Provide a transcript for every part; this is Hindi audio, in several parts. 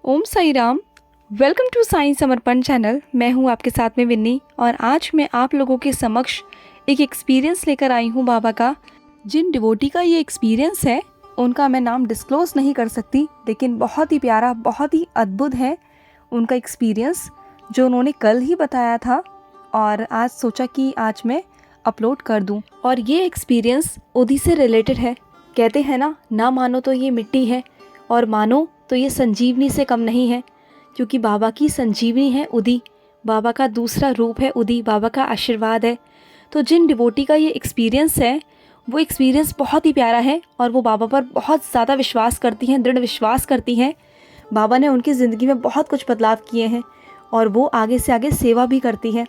Om Sai Ram. Welcome to Sai Samarpan channel. मैं हूं आपके साथ में विन्नी और आज मैं आप लोगों के समक्ष एक एक्सपीरियंस लेकर आई हूं बाबा का। जिन डिवोटी का ये एक्सपीरियंस है उनका मैं नाम डिस्क्लोज़ नहीं कर सकती, लेकिन बहुत ही प्यारा, बहुत ही अद्भुत है उनका एक्सपीरियंस जो उन्होंने कल ही बताया था और आज सोचा कि आज मैं अपलोड कर दूं। और ये एक्सपीरियंस उदी से रिलेटेड है। कहते हैं ना मानो तो ये मिट्टी है और मानो तो ये संजीवनी से कम नहीं है, क्योंकि बाबा की संजीवनी है उदी, बाबा का दूसरा रूप है उदी, बाबा का आशीर्वाद है। तो जिन डिवोटी का ये एक्सपीरियंस है वो एक्सपीरियंस बहुत ही प्यारा है और वो बाबा पर बहुत ज़्यादा विश्वास करती हैं, दृढ़ विश्वास करती हैं। बाबा ने उनकी ज़िंदगी में बहुत कुछ बदलाव किए हैं और वो आगे से आगे सेवा भी करती हैं।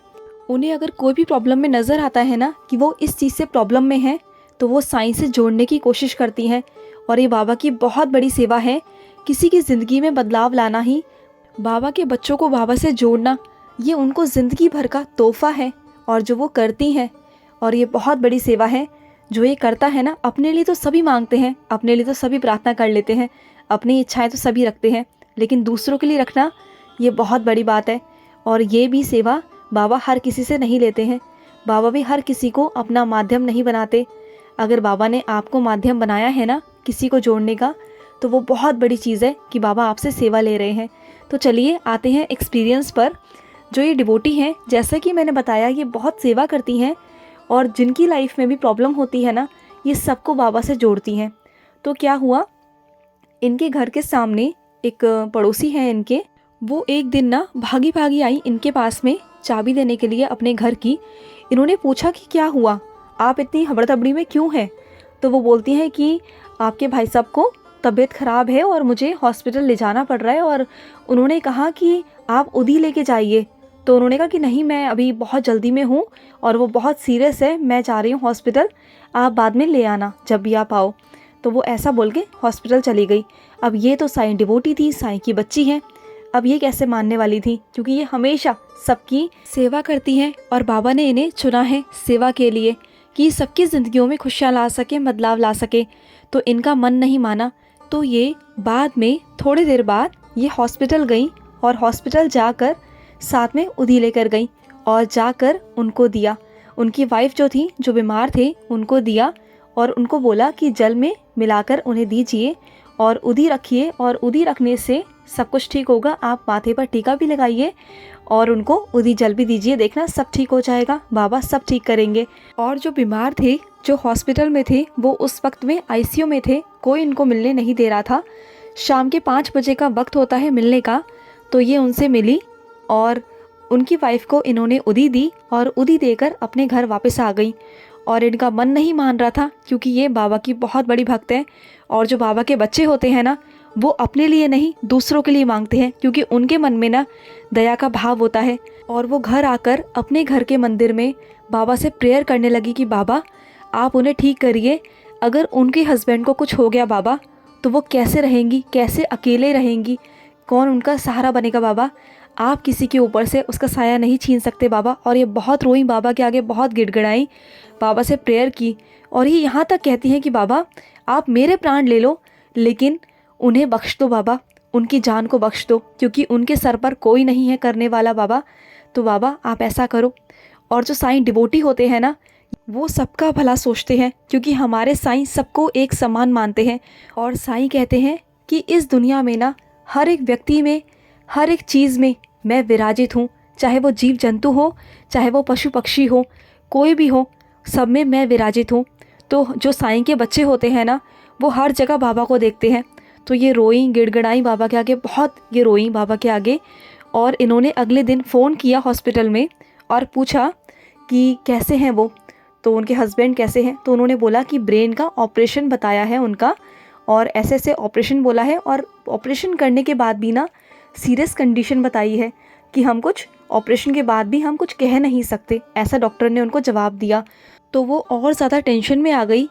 उन्हें अगर कोई भी प्रॉब्लम में नज़र आता है ना कि वो इस चीज़ से प्रॉब्लम में है तो वो साईं से जोड़ने की कोशिश करती हैं। और ये बाबा की बहुत बड़ी सेवा है। किसी की ज़िंदगी में बदलाव लाना ही, बाबा के बच्चों को बाबा से जोड़ना, ये उनको ज़िंदगी भर का तोहफ़ा है और जो वो करती हैं। और ये बहुत बड़ी सेवा है जो ये करता है ना। अपने लिए तो सभी मांगते हैं, अपने लिए तो सभी प्रार्थना कर लेते हैं, अपनी इच्छाएं तो सभी रखते हैं, लेकिन दूसरों के लिए रखना ये बहुत बड़ी बात है। और ये भी सेवा बाबा हर किसी से नहीं लेते हैं। बाबा भी हर किसी को अपना माध्यम नहीं बनाते। अगर बाबा ने आपको माध्यम बनाया है ना किसी को जोड़ने का, तो वो बहुत बड़ी चीज़ है कि बाबा आपसे सेवा ले रहे हैं। तो चलिए आते हैं एक्सपीरियंस पर। जो ये डिवोटी हैं, जैसा कि मैंने बताया, ये बहुत सेवा करती हैं और जिनकी लाइफ में भी प्रॉब्लम होती है ना, ये सबको बाबा से जोड़ती हैं। तो क्या हुआ, इनके घर के सामने एक पड़ोसी हैं इनके, वो एक दिन ना भागी भागी आई इनके पास में चाबी देने के लिए अपने घर की। इन्होंने पूछा कि क्या हुआ, आप इतनी हबड़तबड़ी में क्यों हैं? तो वो बोलती हैं कि आपके भाई साहब को तबीयत ख़राब है और मुझे हॉस्पिटल ले जाना पड़ रहा है और उन्होंने कहा कि आप उदी लेके जाइए। तो उन्होंने कहा कि नहीं, मैं अभी बहुत जल्दी में हूँ और वो बहुत सीरियस है, मैं जा रही हूँ हॉस्पिटल, आप बाद में ले आना जब भी आप आओ। तो वो ऐसा बोल के हॉस्पिटल चली गई। अब ये तो साईं डिवोटी थी, साईं की बच्ची है। अब ये कैसे मानने वाली थी, क्योंकि ये हमेशा सबकी सेवा करती हैं और बाबा ने इन्हें चुना है सेवा के लिए कि सबकी ज़िंदगियों में खुशियाँ ला सके, बदलाव ला सके। तो इनका मन नहीं माना। तो ये बाद में थोड़ी देर बाद ये हॉस्पिटल गई और हॉस्पिटल जाकर साथ में उदी लेकर गई और जाकर उनको दिया। उनकी वाइफ जो थी, जो बीमार थे, उनको दिया और उनको बोला कि जल में मिलाकर उन्हें दीजिए और उदी रखिए और उदी रखने से सब कुछ ठीक होगा। आप माथे पर टीका भी लगाइए और उनको उदी जल भी दीजिए, देखना सब ठीक हो जाएगा, बाबा सब ठीक करेंगे। और जो बीमार थे, जो हॉस्पिटल में थे, वो उस वक्त में आईसीयू में थे, कोई इनको मिलने नहीं दे रहा था। शाम के 5 बजे का वक्त होता है मिलने का। तो ये उनसे मिली और उनकी वाइफ को इन्होंने उदी दी और उदी देकर अपने घर वापस आ गई। और इनका मन नहीं मान रहा था, क्योंकि ये बाबा की बहुत बड़ी भक्त है और जो बाबा के बच्चे होते हैं ना, वो अपने लिए नहीं दूसरों के लिए मांगते हैं, क्योंकि उनके मन में ना दया का भाव होता है। और वो घर आकर अपने घर के मंदिर में बाबा से प्रेयर करने लगी कि बाबा आप उन्हें ठीक करिए। अगर उनके हस्बैंड को कुछ हो गया बाबा, तो वो कैसे रहेंगी, कैसे अकेले रहेंगी, कौन उनका सहारा बनेगा बाबा? आप किसी के ऊपर से उसका साया नहीं छीन सकते बाबा। और ये बहुत रोई, बाबा के आगे बहुत गिड़गिड़ाई, बाबा से प्रेयर की और ये यहाँ तक कहती हैं कि बाबा आप मेरे प्राण ले लो, लेकिन उन्हें बख्श दो बाबा, उनकी जान को बख्श दो, क्योंकि उनके सर पर कोई नहीं है करने वाला बाबा। तो बाबा आप ऐसा करो। और जो साईं डिवोटी होते हैं ना, वो सबका भला सोचते हैं, क्योंकि हमारे साईं सबको एक समान मानते हैं। और साईं कहते हैं कि इस दुनिया में ना हर एक व्यक्ति में, हर एक चीज़ में मैं विराजित हूँ, चाहे वो जीव जंतु हो, चाहे वो पशु पक्षी हो, कोई भी हो, सब में मैं विराजित हूँ। तो जो साईं के बच्चे होते हैं ना, वो हर जगह बाबा को देखते हैं। तो ये रोई, गिड़गिड़ाई बाबा के आगे, बहुत ये रोई बाबा के आगे। और इन्होंने अगले दिन फ़ोन किया हॉस्पिटल में और पूछा कि कैसे हैं वो, तो उनके हस्बैंड कैसे हैं। तो उन्होंने बोला कि ब्रेन का ऑपरेशन बताया है उनका और ऐसे ऐसे ऑपरेशन बोला है और ऑपरेशन करने के बाद भी ना सीरियस कंडीशन बताई है कि हम कुछ ऑपरेशन के बाद भी हम कुछ कह नहीं सकते, ऐसा डॉक्टर ने उनको जवाब दिया। तो वो और ज़्यादा टेंशन में आ गई।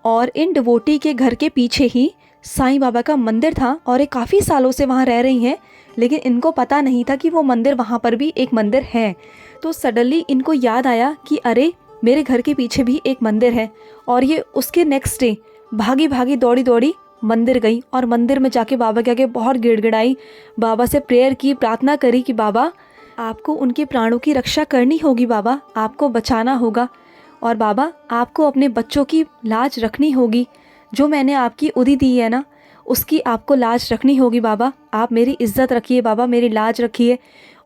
और इन डिवोटी के घर के पीछे ही साईं बाबा का मंदिर था और ये काफ़ी सालों से वहाँ रह रही हैं, लेकिन इनको पता नहीं था कि वो मंदिर, वहाँ पर भी एक मंदिर है। तो सडनली इनको याद आया कि अरे मेरे घर के पीछे भी एक मंदिर है। और ये उसके नेक्स्ट डे भागी भागी, दौड़ी दौड़ी मंदिर गई और मंदिर में जाके बाबा के आगे बहुत गिड़गिड़ाई, बाबा से प्रेयर की, प्रार्थना करी कि बाबा आपको उनके प्राणों की रक्षा करनी होगी, बाबा आपको बचाना होगा और बाबा आपको अपने बच्चों की लाज रखनी होगी। जो मैंने आपकी उदी दी है ना, उसकी आपको लाज रखनी होगी बाबा। आप मेरी इज्जत रखिए बाबा, मेरी लाज रखिए।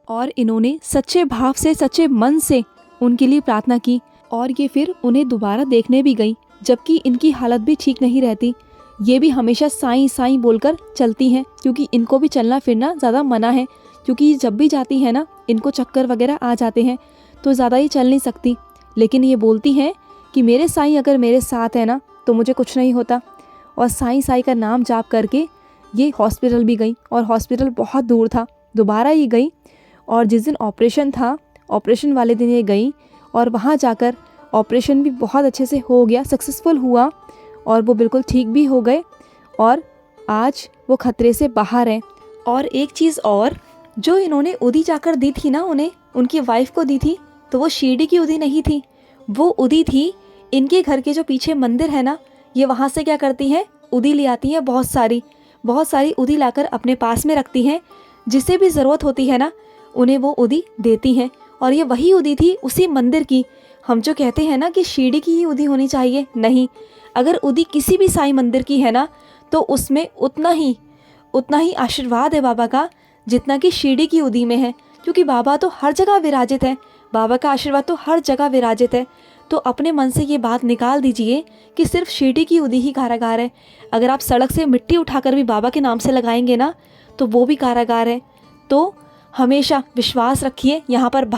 और इन्होंने सच्चे भाव से, सच्चे मन से उनके लिए प्रार्थना की और ये फिर उन्हें दोबारा देखने भी गई, जबकि इनकी हालत भी ठीक नहीं रहती। ये भी हमेशा साईं साईं बोलकर चलती हैं, क्योंकि इनको भी चलना फिरना ज़्यादा मना है, क्योंकि जब भी जाती हैं ना इनको चक्कर वगैरह आ जाते हैं, तो ज़्यादा ही चल नहीं सकती। लेकिन ये बोलती हैं कि मेरे साईं अगर मेरे साथ है ना तो मुझे कुछ नहीं होता। और साईं साईं का नाम जाप करके ये हॉस्पिटल भी गई, और हॉस्पिटल बहुत दूर था। दोबारा ये गई और जिस दिन ऑपरेशन था, ऑपरेशन वाले दिन ये गई और वहाँ जाकर ऑपरेशन भी बहुत अच्छे से हो गया, सक्सेसफुल हुआ और वो बिल्कुल ठीक भी हो गए और आज वो खतरे से बाहर हैं। और एक चीज़ और, जो इन्होंने उदी जाकर दी थी ना उन्हें, उनकी वाइफ को दी थी, तो वो शिरडी की उदी नहीं थी, वो उदी थी इनके घर के जो पीछे मंदिर है ना, ये वहाँ से क्या करती हैं, उदी ले आती हैं, बहुत सारी उदी लाकर अपने पास में रखती हैं। जिसे भी ज़रूरत होती है ना उन्हें वो उदी देती हैं। और ये वही उदी थी उसी मंदिर की। हम जो कहते हैं ना कि शिरडी की ही उदी होनी चाहिए, नहीं, अगर उदी किसी भी साईं मंदिर की है ना तो उसमें उतना ही आशीर्वाद है बाबा का जितना कि शिरडी की उदी में है, क्योंकि बाबा तो हर जगह विराजित है, बाबा का आशीर्वाद तो हर जगह विराजित है। तो अपने मन से ये बात निकाल दीजिए कि सिर्फ शिरडी की उदी ही कारागार है। अगर आप सड़क से मिट्टी उठाकर भी बाबा के नाम से लगाएंगे ना तो वो भी कारागार है। तो हमेशा विश्वास रखिए, यहाँ पर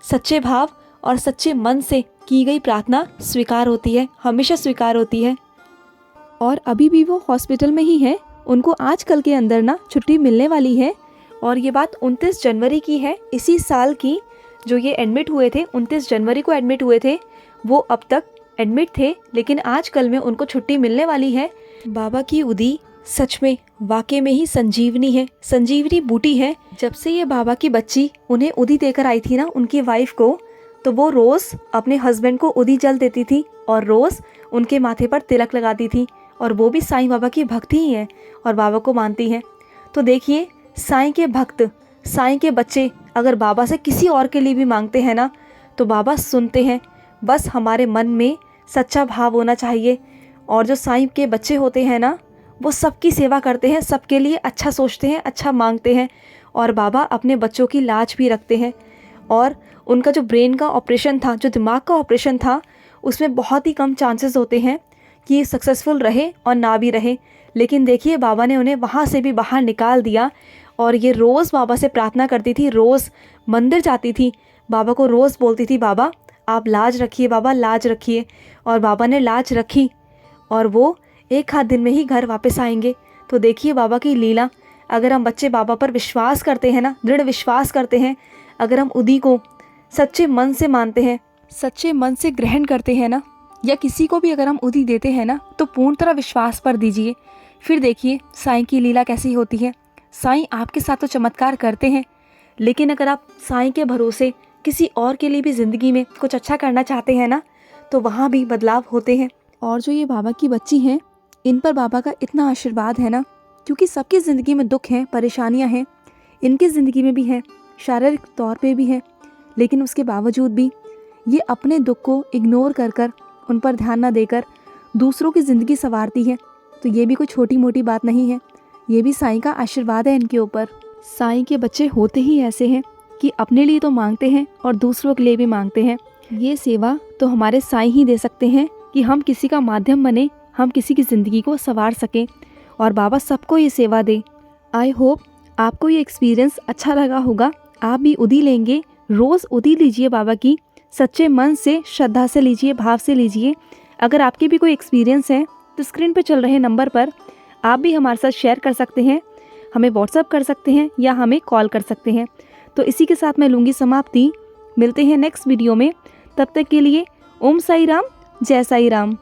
सच्चे भाव और सच्चे मन से की गई प्रार्थना स्वीकार होती है, हमेशा स्वीकार होती है। और अभी भी वो हॉस्पिटल में ही है, उनको आजकल के अंदर ना छुट्टी मिलने वाली है। और ये बात 29 जनवरी की है, इसी साल की। जो ये एडमिट हुए थे, 29 जनवरी को एडमिट हुए थे, वो अब तक एडमिट थे, लेकिन आजकल में उनको छुट्टी मिलने वाली है। बाबा की उदी सच में वाकई में ही संजीवनी है, संजीवनी बूटी है। जब से ये बाबा की बच्ची उन्हें उदी देकर आई थी ना, उनकी वाइफ को, तो वो रोज़ अपने हस्बैंड को उदी जल देती थी और रोज़ उनके माथे पर तिलक लगाती थी। और वो भी साईं बाबा की भक्त ही हैं और बाबा को मानती हैं। तो देखिए, साईं के भक्त, साईं के बच्चे अगर बाबा से किसी और के लिए भी मांगते हैं ना तो बाबा सुनते हैं। बस हमारे मन में सच्चा भाव होना चाहिए। और जो साईं के बच्चे होते हैं ना, वो सबकी सेवा करते हैं, सबके लिए अच्छा सोचते हैं, अच्छा मांगते हैं। और बाबा अपने बच्चों की लाज भी रखते हैं। और उनका जो ब्रेन का ऑपरेशन था, जो दिमाग का ऑपरेशन था, उसमें बहुत ही कम चांसेस होते हैं कि ये सक्सेसफुल रहे और ना भी रहे। लेकिन देखिए, बाबा ने उन्हें वहाँ से भी बाहर निकाल दिया। और ये रोज़ बाबा से प्रार्थना करती थी, रोज़ मंदिर जाती थी, बाबा को रोज़ बोलती थी, बाबा आप लाज रखिए, बाबा लाज रखिए। और बाबा ने लाज रखी और वो 1 आध दिन में ही घर वापस आएंगे। तो देखिए बाबा की लीला। अगर हम बच्चे बाबा पर विश्वास करते हैं ना, दृढ़ विश्वास करते हैं, अगर हम उदी को सच्चे मन से मानते हैं, सच्चे मन से ग्रहण करते हैं ना, या किसी को भी अगर हम उदी देते हैं ना, तो पूर्ण तरह विश्वास पर दीजिए। फिर देखिए साईं की लीला कैसी होती है। साईं आपके साथ तो चमत्कार करते हैं, लेकिन अगर आप साईं के भरोसे किसी और के लिए भी ज़िंदगी में कुछ अच्छा करना चाहते हैं ना, तो वहाँ भी बदलाव होते हैं। और जो ये बाबा की बच्ची हैं, इन पर बाबा का इतना आशीर्वाद है ना, क्योंकि सबकी ज़िंदगी में दुख हैं, परेशानियाँ हैं, इनकी ज़िंदगी में भी हैं, शारीरिक तौर पे भी हैं, लेकिन उसके बावजूद भी ये अपने दुख को इग्नोर कर उन पर ध्यान ना देकर दूसरों की ज़िंदगी संवारती है। तो ये भी कोई छोटी मोटी बात नहीं है, ये भी साईं का आशीर्वाद है इनके ऊपर। साईं के बच्चे होते ही ऐसे हैं कि अपने लिए तो मांगते हैं और दूसरों के लिए भी मांगते हैं। ये सेवा तो हमारे साईं ही दे सकते हैं कि हम किसी का माध्यम बने, हम किसी की ज़िंदगी को संवार सकें, और बाबा सबको ये सेवा दे। आई होप आपको ये एक्सपीरियंस अच्छा लगा होगा। आप भी उदी लेंगे, रोज़ उदी लीजिए बाबा की, सच्चे मन से, श्रद्धा से लीजिए, भाव से लीजिए। अगर आपके भी कोई एक्सपीरियंस है तो स्क्रीन पे चल रहे नंबर पर आप भी हमारे साथ शेयर कर सकते हैं, हमें व्हाट्सअप कर सकते हैं या हमें कॉल कर सकते हैं। तो इसी के साथ मैं लूँगी समाप्ति। मिलते हैं नेक्स्ट वीडियो में, तब तक के लिए ओम साई राम, जय साई राम।